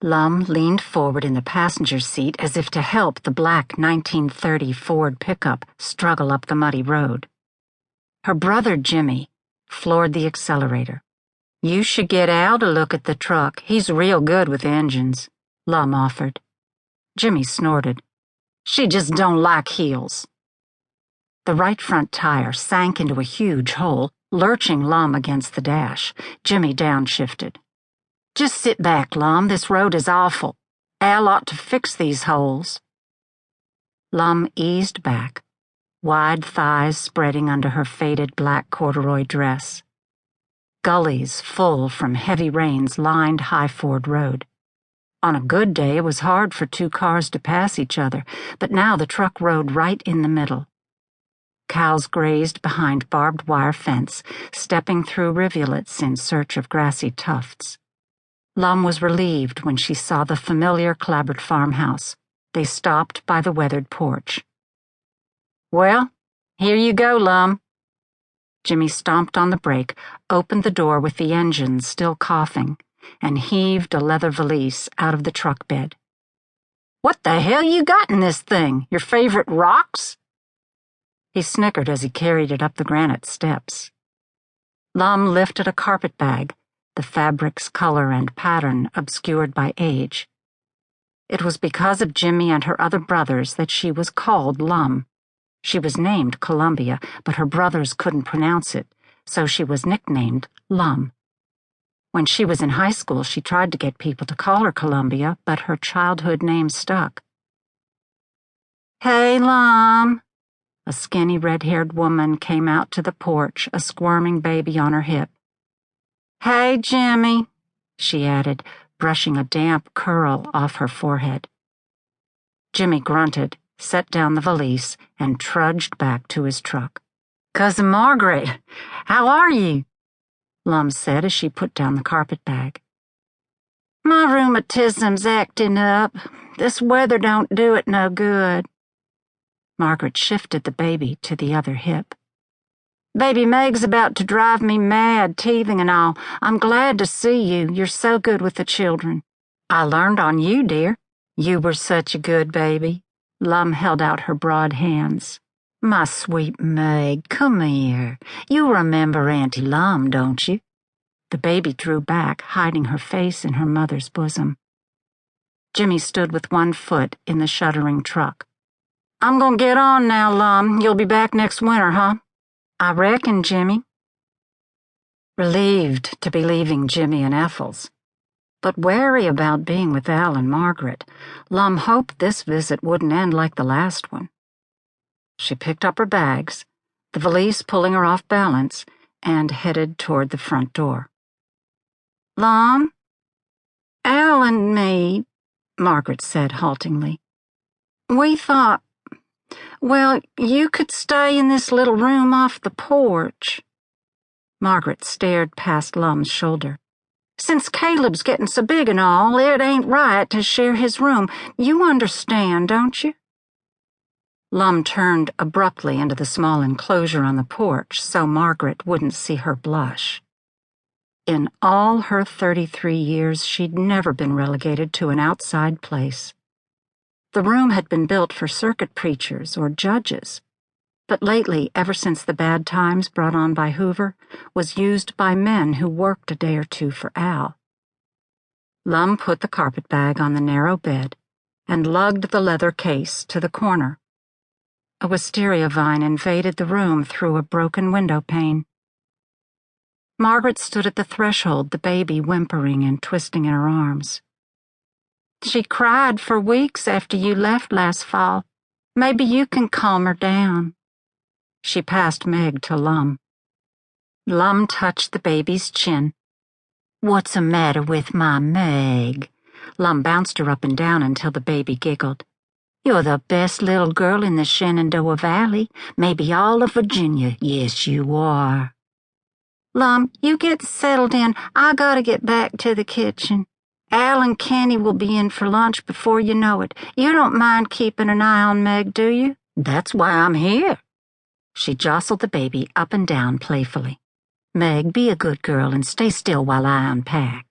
Lum leaned forward in the passenger seat as if to help the black 1930 Ford pickup struggle up the muddy road. Her brother, Jimmy, floored the accelerator. "You should get Al to look at the truck. He's real good with engines," Lum offered. Jimmy snorted. "She just don't like heels." The right front tire sank into a huge hole, lurching Lum against the dash. Jimmy downshifted. "Just sit back, Lum. This road is awful. Al ought to fix these holes." Lum eased back, wide thighs spreading under her faded black corduroy dress. Gullies full from heavy rains lined High Ford Road. On a good day, it was hard for two cars to pass each other, but now the truck rode right in the middle. Cows grazed behind barbed wire fence, stepping through rivulets in search of grassy tufts. Lum was relieved when she saw the familiar clapboard farmhouse. They stopped by the weathered porch. "Well, here you go, Lum." Jimmy stomped on the brake, opened the door with the engine still coughing, and heaved a leather valise out of the truck bed. "What the hell you got in this thing? Your favorite rocks?" He snickered as he carried it up the granite steps. Lum lifted a carpet bag, the fabric's color and pattern obscured by age. It was because of Jimmy and her other brothers that she was called Lum. She was named Columbia, but her brothers couldn't pronounce it, so she was nicknamed Lum. When she was in high school, she tried to get people to call her Columbia, but her childhood name stuck. "Hey, Lum." A skinny red-haired woman came out to the porch, a squirming baby on her hip. "Hey, Jimmy," she added, brushing a damp curl off her forehead. Jimmy grunted, set down the valise, and trudged back to his truck. "Cousin Margaret, how are you?" Lum said as she put down the carpet bag. "My rheumatism's acting up. This weather don't do it no good." Margaret shifted the baby to the other hip. "Baby Meg's about to drive me mad, teething and all. I'm glad to see you. You're so good with the children." "I learned on you, dear. You were such a good baby." Lum held out her broad hands. "My sweet Meg, come here. You remember Auntie Lum, don't you?" The baby drew back, hiding her face in her mother's bosom. Jimmy stood with one foot in the shuddering truck. "I'm gonna get on now, Lum. You'll be back next winter, huh?" "I reckon, Jimmy." Relieved to be leaving Jimmy and Ethel's, but wary about being with Al and Margaret, Lum hoped this visit wouldn't end like the last one. She picked up her bags, the valise pulling her off balance, and headed toward the front door. "Lum, Al and me," Margaret said haltingly, "we thought, well, you could stay in this little room off the porch." Margaret stared past Lum's shoulder. "Since Caleb's getting so big and all, it ain't right to share his room. You understand, don't you?" Lum turned abruptly into the small enclosure on the porch so Margaret wouldn't see her blush. In all her 33 years, she'd never been relegated to an outside place. The room had been built for circuit preachers or judges, but lately, ever since the bad times brought on by Hoover, was used by men who worked a day or two for Al. Lum put the carpet bag on the narrow bed and lugged the leather case to the corner. A wisteria vine invaded the room through a broken window pane. Margaret stood at the threshold, the baby whimpering and twisting in her arms. "She cried for weeks after you left last fall. Maybe you can calm her down." She passed Meg to Lum. Lum touched the baby's chin. "What's the matter with my Meg?" Lum bounced her up and down until the baby giggled. "You're the best little girl in the Shenandoah Valley, maybe all of Virginia. Yes, you are." "Lum, you get settled in. I gotta get back to the kitchen. Al and Kenny will be in for lunch before you know it. You don't mind keeping an eye on Meg, do you?" "That's why I'm here." She jostled the baby up and down playfully. "Meg, be a good girl and stay still while I unpack."